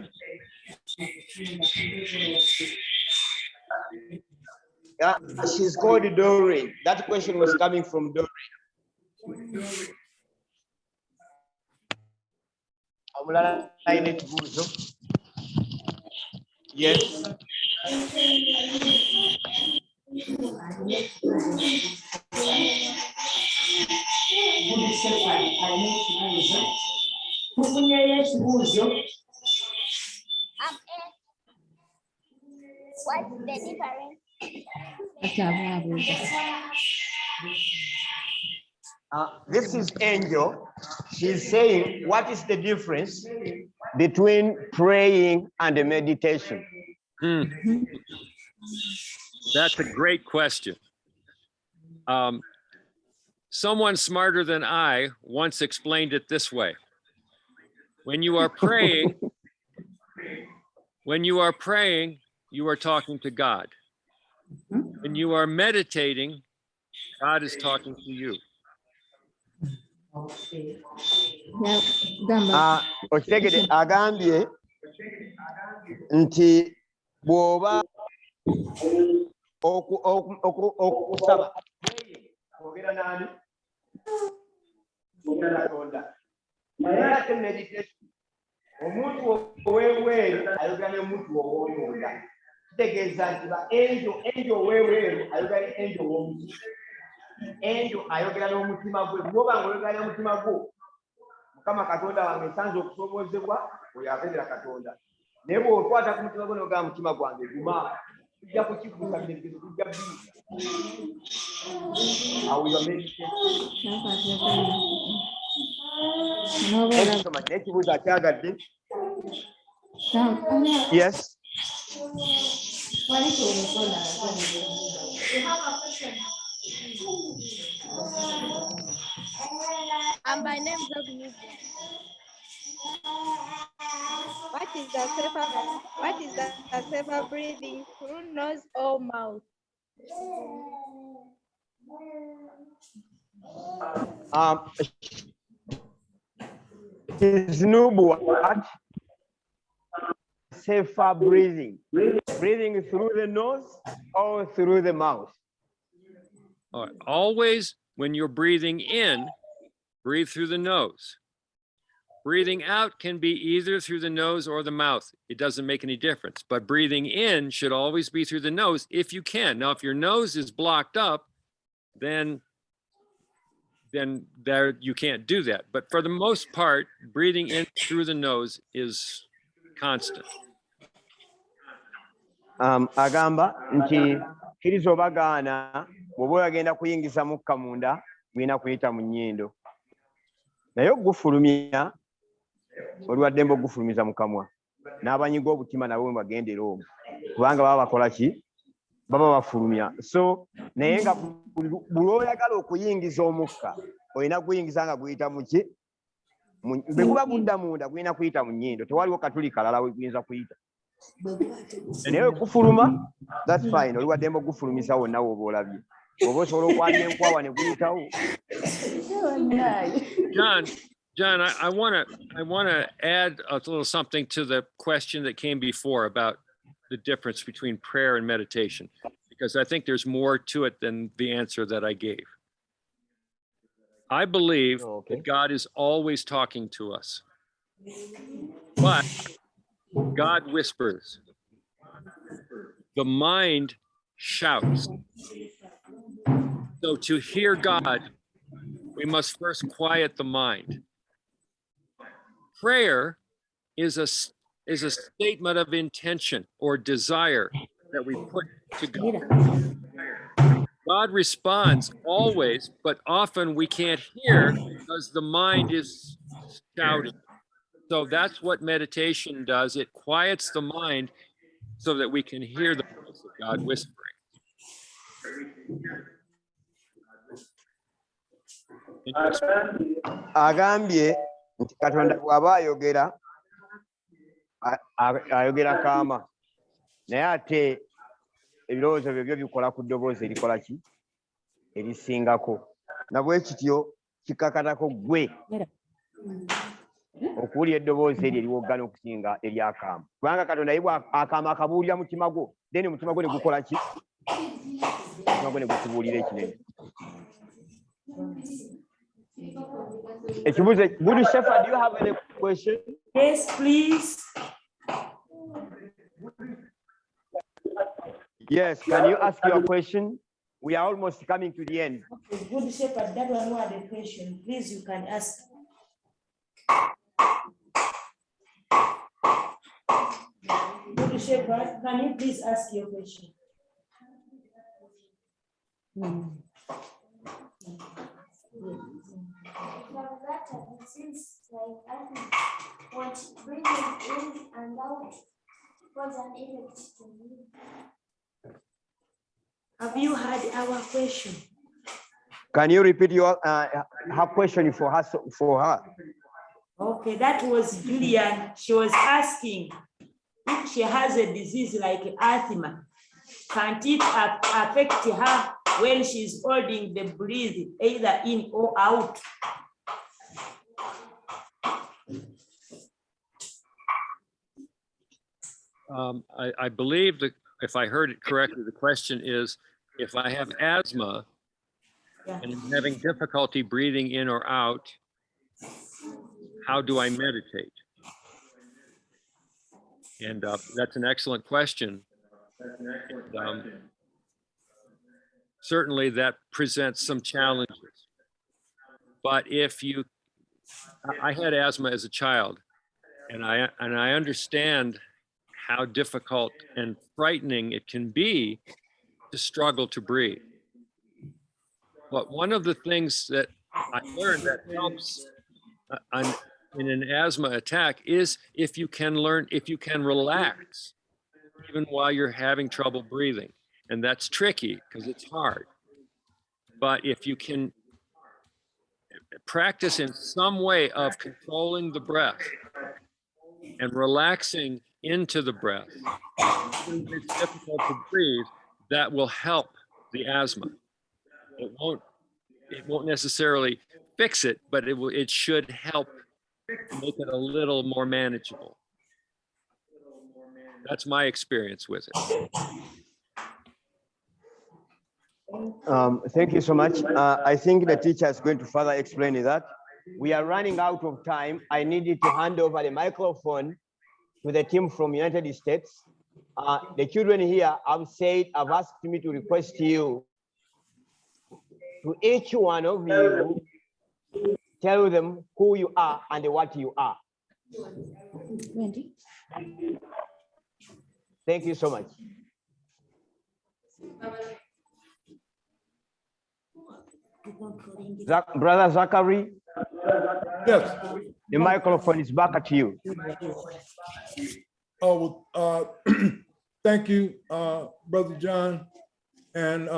Speaker 5: Yeah, she's called Doreen. That question was coming from Doreen. Yes.
Speaker 8: What's the difference?
Speaker 5: This is Angel. She's saying, what is the difference between praying and meditation?
Speaker 3: That's a great question. Someone smarter than I once explained it this way. When you are praying, you are talking to God. When you are meditating, God is talking to you.
Speaker 5: Okitegede agambye nti bw'oba okusaba kwogera nani? Katonda. Naye ate meditation omuntu ow'ebweru ayogera n'omuntu ow'omunda. Kitegeeza nti ba enjo ow'ebweru ayogera ne enjo ow'omutima. Enjo ayogera n'omutima gwe. Bw'oba ng'oyogera n'omutima gwo, Mukama Katonda wange nsanze okusobozebwa oyo abeerera Katonda. Naye bw'okwata ku mutima gwo n'ogamba mutima gwange guma, tujja kukikuusa birekezo tujja biyiga. Awo yo meditation. N'ekibuuzo akyagadde. Yes.
Speaker 8: My name is Reverend. What is the safer breathing, through nose or mouth?
Speaker 5: Is what? Safer breathing. Breathing through the nose or through the mouth?
Speaker 3: All right. Always when you're breathing in, breathe through the nose. Breathing out can be either through the nose or the mouth. It doesn't make any difference. But breathing in should always be through the nose if you can. Now, if your nose is blocked up, then there you can't do that. But for the most part, breathing in through the nose is constant.
Speaker 5: Agamba nti kiriza obagaana bw'oba oyagenda kuyingiza mukka munda gwina kuyita mu nnyindo. Naye ogufulumya olwaddembe ogufulumiza mu kamwa. N'abanyiga obutima nabo bwe bagendera omwo. Kubanga baba bakola ki? Baba bafulumya. So naye nga buli oyagala okuyingiza omukka olina kuyingiza nga guyita mu ki? Bwe guba gudda munda gulina kuyita mu nnyindo. Tewaliwo katuli kalala we guyinza kuyita. Naye kufuluma, that's fine. Oli waddembe ogufulumisa wonna w'oba olabye. Oba osobola okwabya enkwawa ne guyitawo.
Speaker 3: John, I want to add a little something to the question that came before about the difference between prayer and meditation, because I think there's more to it than the answer that I gave. I believe that God is always talking to us, but God whispers. The mind shouts. So to hear God, we must first quiet the mind. Prayer is a statement of intention or desire that we put to God. God responds always, but often we can't hear because the mind is shouting. So that's what meditation does. It quiets the mind so that we can hear the voice of God whispering.
Speaker 5: Agambye nti Katonda bw'aba ayogera kaama, naye ate ebirowoozo byo bikola ku ddoboozi erikola ki? erisingako na bwe kityo kikakatako gwe okuwulira eddoboozi eryo eriwoggana okusinga eryakaama kubanga Katonda ye akaama akabuulira mutima gwo then omutima gwo ne gukola ki omutima gwo ne gukubuulira ekinene ekibuuzo Good Shepherd, do you have any question?
Speaker 6: Yes, please.
Speaker 5: Yes, can you ask your question? We are almost coming to the end.
Speaker 6: Okay, Good Shepherd, that one who had a question, please, you can ask. Good Shepherd, can you please ask your question?
Speaker 9: Since like I think what breathing in and out was an effect to me.
Speaker 6: Have you heard our question?
Speaker 5: Can you repeat your her question for her?
Speaker 6: Okay, that was Julian. She was asking if she has a disease like asthma, can't it affect her when she's holding the breath either in or out?
Speaker 3: I believe that if I heard it correctly, the question is, if I have asthma and I'm having difficulty breathing in or out, how do I meditate? And that's an excellent question. And, certainly that presents some challenges. But if you, I had asthma as a child, and I understand how difficult and frightening it can be to struggle to breathe. But one of the things that I learned that helps in an asthma attack is if you can relax even while you're having trouble breathing. And that's tricky because it's hard. But if you can practice in some way of controlling the breath and relaxing into the breath, even if it's difficult to breathe, that will help the asthma. It won't necessarily fix it, but it should help make it a little more manageable. That's my experience with it.
Speaker 5: Thank you so much. I think the teacher is going to further explain that. We are running out of time. I needed to hand over the microphone to the team from United States. The children here have asked me to request you, to each one of you, tell them who you are and what you are. Thank you so much. Brother Zachary?
Speaker 4: Yes.
Speaker 5: The microphone is back at you.
Speaker 4: Oh, well, thank you, Brother John. And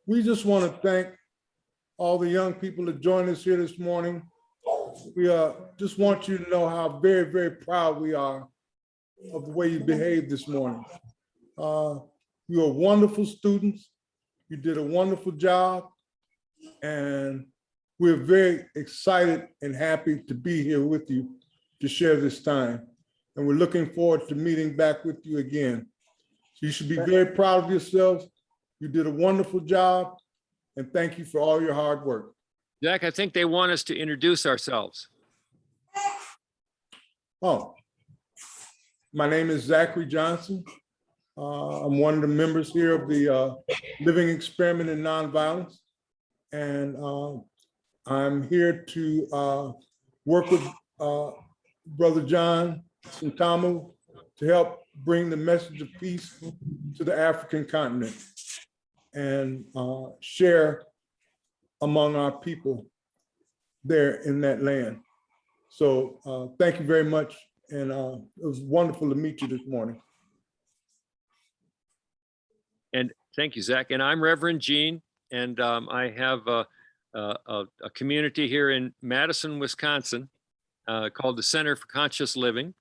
Speaker 4: we just want to thank all the young people that joined us here this morning. We just want you to know how very, very proud we are of the way you behaved this morning. You are wonderful students. You did a wonderful job. And we're very excited and happy to be here with you to share this time. And we're looking forward to meeting back with you again. So you should be very proud of yourselves. You did a wonderful job. And thank you for all your hard work.
Speaker 3: Jack, I think they want us to introduce ourselves.
Speaker 4: Oh, my name is Zachary Johnson. I'm one of the members here of the Living Experiment in Nonviolence. And I'm here to work with Brother John Sentamu to help bring the message of peace to the African continent and share among our people there in that land. So thank you very much. And it was wonderful to meet you this morning.
Speaker 3: And thank you, Zach. And I'm Reverend Gene, and I have a community here in Madison, Wisconsin, called the Center for Conscious Living.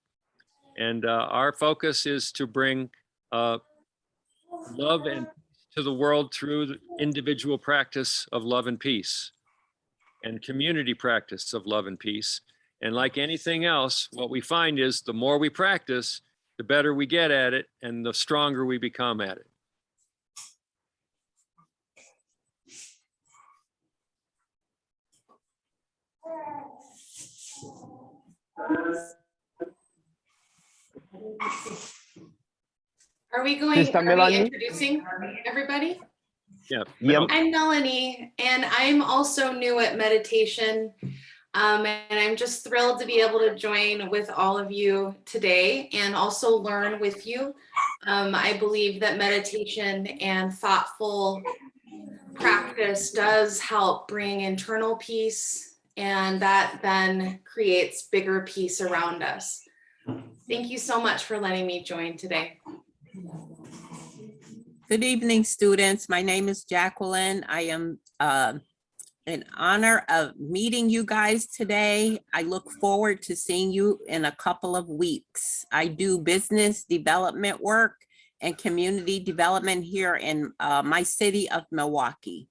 Speaker 3: And our focus is to bring love and peace to the world through the individual practice of love and peace and community practice of love and peace. And like anything else, what we find is the more we practice, the better we get at it and the stronger we become at it.
Speaker 1: Are we going,
Speaker 5: Sister
Speaker 1: are we
Speaker 5: Melanie?
Speaker 1: introducing everybody?
Speaker 3: Yeah.
Speaker 5: Yep.
Speaker 1: I'm Melanie, and I'm also new at meditation. And I'm just thrilled to be able to join with all of you today and also learn with you. I believe that meditation and thoughtful practice does help bring internal peace, and that then creates bigger peace around us. Thank you so much for letting me join today.
Speaker 2: Good evening, students. My name is Jacqueline. I am in honor of meeting you guys today. I look forward to seeing you in a couple of weeks. I do business development work and community development here in my city of Milwaukee.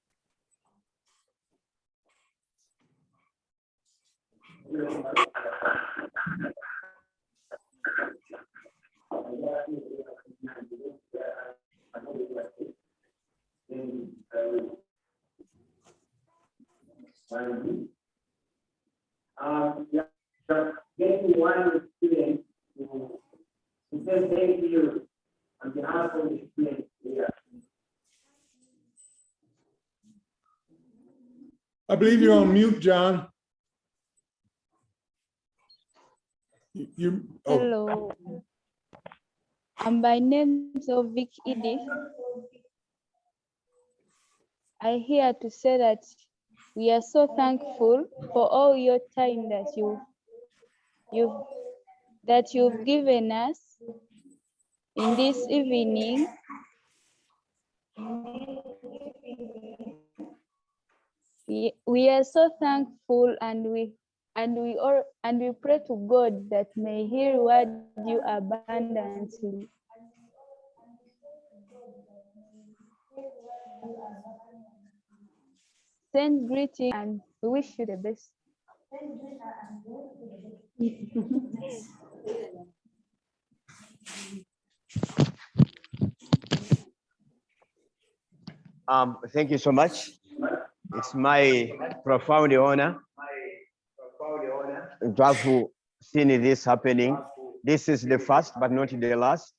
Speaker 10: Getting one student to say thank you on behalf of the students here.
Speaker 4: I believe you're on mute, John. Oh,
Speaker 8: Hello. By name of Vic Edith. I here to say that we are so thankful for all your time that you've given us in this evening. We are so thankful, and we pray to God that may He reward you abundantly. Send greetings, and we wish you the best.
Speaker 5: Thank you so much. It's my profound honor to have seen this happening. This is the first, but not the last.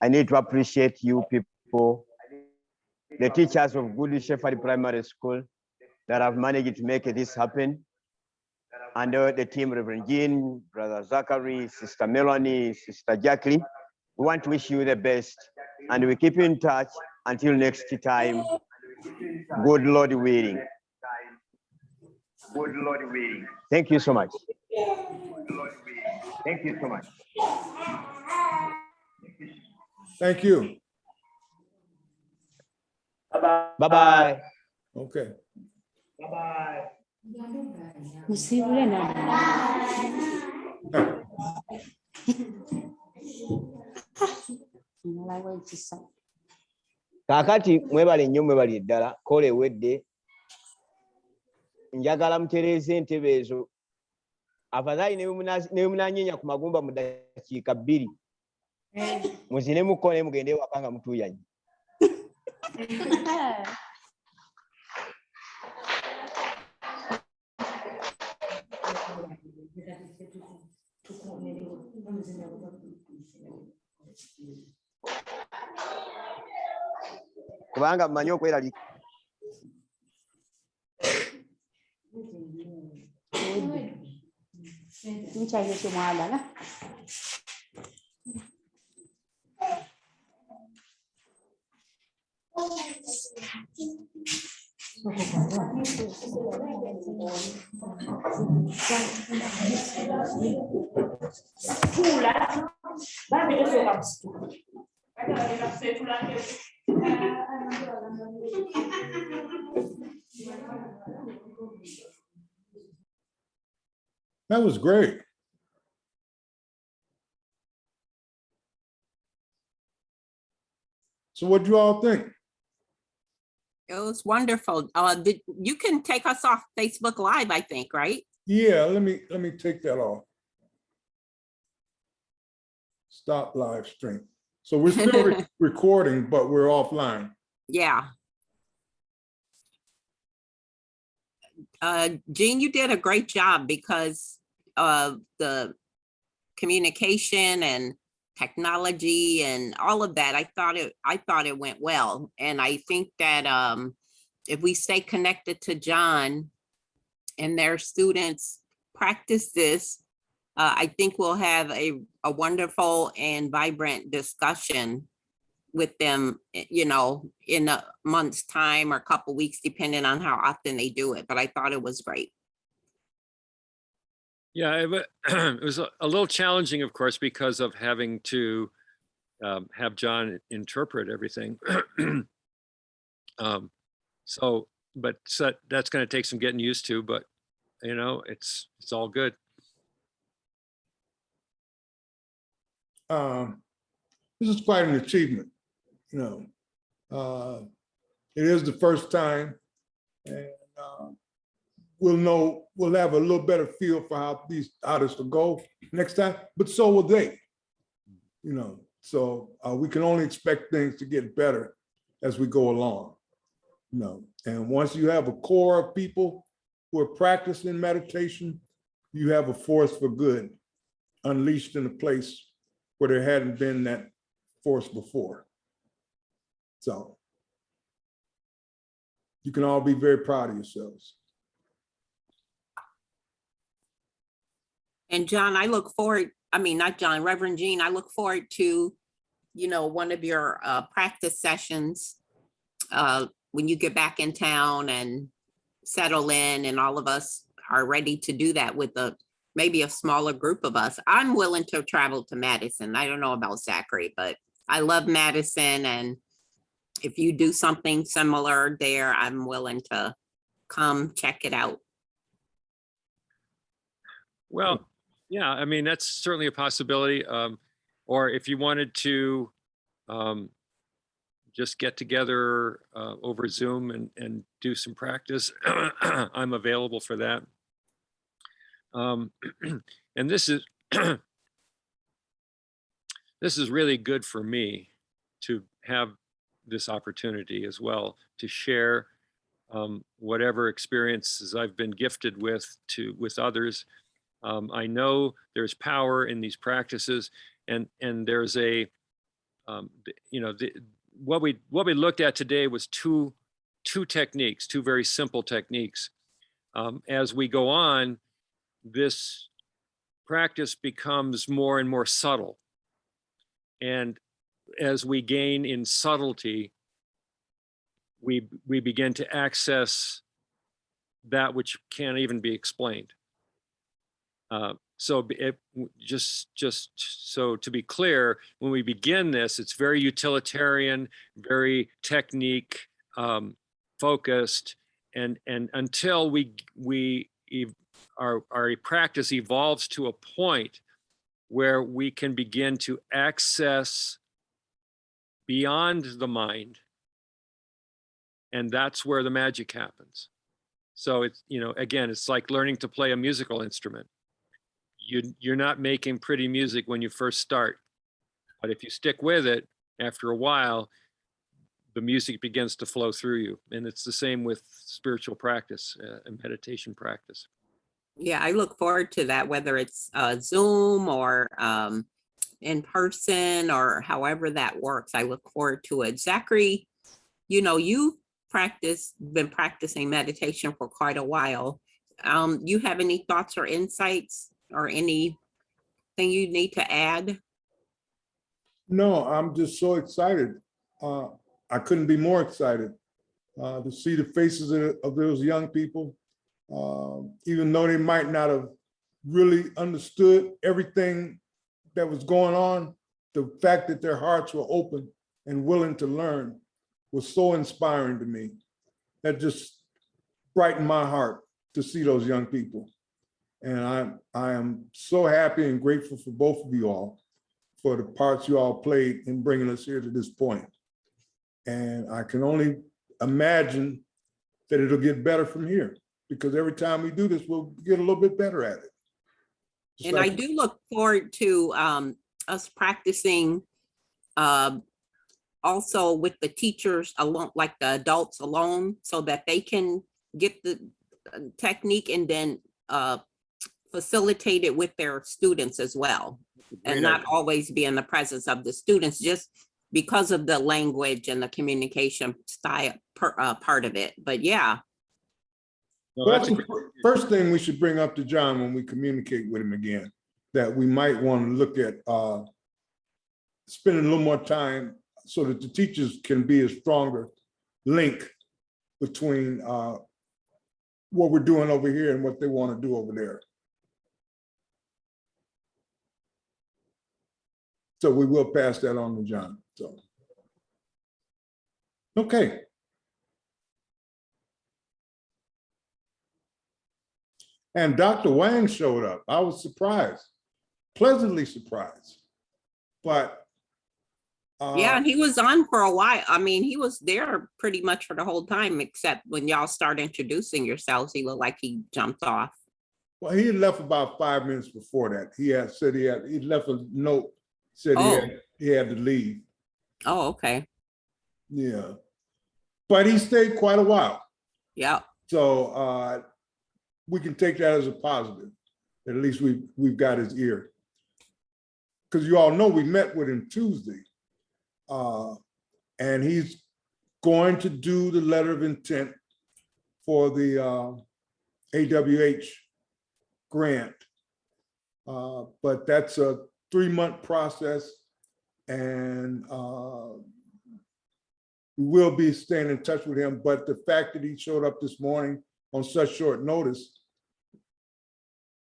Speaker 5: I need to appreciate you people, the teachers of Good Shepherd Primary School, that have managed to make this happen. And the team, Reverend Jean, Brother Zachary, Sister Melanie, Sister Jacqueline. We want to wish you the best, and we keep in touch until next time. Good Lord willing. Good Lord willing. Thank you so much. Thank you so much.
Speaker 4: thank you.
Speaker 5: Bye-bye.
Speaker 4: Okay.
Speaker 5: Bye-bye. Kakati mwebale nnyo mwebali ddala kola ewedde njagala mutereeze entebe ezo afadhali ne munanyenya ku magumba mu dakiika 2 muzinemuko ne mugende ewaka nga mutuuyanye. Kubanga mmanyi okweralika.
Speaker 4: That was great. So what do you all think?
Speaker 2: It was wonderful. You can take us off Facebook Live, I think, right?
Speaker 4: Yeah, let me take that off. Stop live stream. So we're still recording, but we're offline.
Speaker 2: Yeah. Jean, you did a great job because of the communication and technology and all of that. I thought it went well. And I think that if we stay connected to John and their students practice this, I think we'll have a wonderful and vibrant discussion with them, you know, in a month's time or a couple weeks, depending on how often they do it. But I thought it was great.
Speaker 3: Yeah, it was a little challenging, of course, because of having to have John interpret everything. So that's going to take some getting used to, but you know, it's all good.
Speaker 4: This is quite an achievement. You know, it is the first time, and we'll have a little better feel for how these artists will go next time, but so will they. You know, so we can only expect things to get better as we go along. You know, and once you have a core of people who are practicing meditation, you have a force for good unleashed in a place where there hadn't been that force before. So you can all be very proud of yourselves.
Speaker 2: And John, I look forward, I mean, not John, Reverend Jean, I look forward to, you know, one of your practice sessions when you get back in town and settle in, and all of us are ready to do that with maybe a smaller group of us. I'm willing to travel to Madison. I don't know about Zachary, but I love Madison. And if you do something similar there, I'm willing to come check it out.
Speaker 3: Well, yeah, I mean, that's certainly a possibility. Or if you wanted to just get together over Zoom and do some practice, I'm available for that. And this is this is really good for me to have this opportunity as well, to share whatever experiences I've been gifted with others. I know there's power in these practices, and there's a you know, what we looked at today was two techniques, two very simple techniques. As we go on, this practice becomes more and more subtle, and as we gain in subtlety, we begin to access that which can't even be explained. So just so to be clear, when we begin this, it's very utilitarian, very technique focused, and until our practice evolves to a point where we can begin to access beyond the mind, and that's where the magic happens. So it's, you know, again, it's like learning to play a musical instrument. You're not making pretty music when you first start, but if you stick with it, after a while, the music begins to flow through you. And it's the same with spiritual practice and meditation practice.
Speaker 2: Yeah, I look forward to that, whether it's Zoom or in person or however that works. I look forward to it. Zachary, you know, you've been practicing meditation for quite a while. You have any thoughts or insights or anything you need to add?
Speaker 4: No, I'm just so excited. I couldn't be more excited to see the faces of those young people, even though they might not have really understood everything that was going on. The fact that their hearts were open and willing to learn was so inspiring to me. That just brightened my heart to see those young people. And I am so happy and grateful for both of you all for the parts you all played in bringing us here to this point. And I can only imagine that it'll get better from here, because every time we do this, we'll get a little bit better at it. Just
Speaker 2: And I
Speaker 4: like-
Speaker 2: do look forward to us practicing also with the teachers alone, like the adults alone, so that they can get the technique and then facilitate it with their students as well. And not always be in the presence of the students, just because of the language and the communication style part of it. But yeah.
Speaker 3: No,
Speaker 4: Well,
Speaker 3: that's
Speaker 4: that's
Speaker 3: a
Speaker 4: the first thing we should bring up to John when we communicate with him again, that we might want to look at spending a little more time so that the teachers can be a stronger link between what we're doing over here and what they want to do over there. So we will pass that on to John. So, okay. And Dr. Wang showed up. I was surprised, pleasantly surprised. But
Speaker 2: Yeah, and he was on for a while. I mean, he was there pretty much for the whole time, except when y'all start introducing yourselves, he looked like he jumped off.
Speaker 4: well, he had left about 5 minutes before that. He had said he left a note, said he had to leave.
Speaker 2: Oh, okay.
Speaker 4: Yeah. But he stayed quite a while.
Speaker 2: Yeah.
Speaker 4: So we can take that as a positive. At least we've got his ear. Because you all know we met with him Tuesday. And he's going to do the letter of intent for the AWH grant. But that's a 3-month process, and we will be staying in touch with him. But the fact that he showed up this morning on such short notice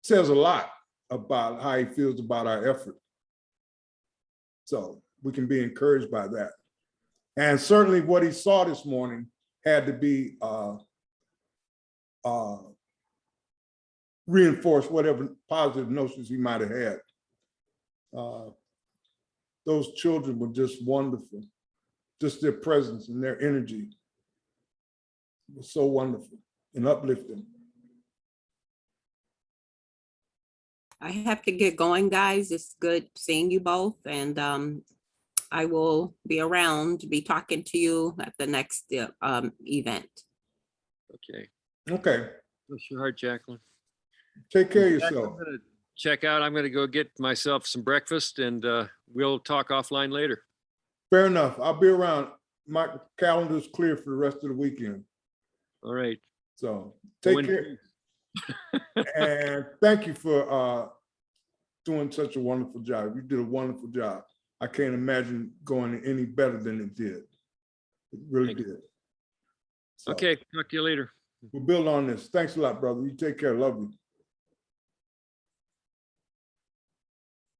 Speaker 4: says a lot about how he feels about our effort. So we can be encouraged by that. And certainly what he saw this morning had to be reinforced whatever positive notions he might have had. Those children were just wonderful. Just their presence and their energy was so wonderful and uplifting.
Speaker 2: I have to get going, guys. It's good seeing you both, and I will be around, be talking to you at the next event.
Speaker 3: Okay.
Speaker 4: Okay.
Speaker 3: Bless your heart, Jacqueline.
Speaker 4: Take care of
Speaker 3: Jack,
Speaker 4: yourself.
Speaker 3: I'm gonna check out. I'm gonna go get myself some breakfast, and we'll talk offline later.
Speaker 4: Fair enough. I'll be around. My calendar's clear for the rest of the weekend.
Speaker 3: All right.
Speaker 4: So
Speaker 3: Go
Speaker 4: take
Speaker 3: in
Speaker 4: care. And thank you for doing such a wonderful job. You did a wonderful job. I can't imagine going any better than it did. It really did. So,
Speaker 3: Okay, talk to you later.
Speaker 4: we'll build on this. Thanks a lot, brother. You take care. Love you.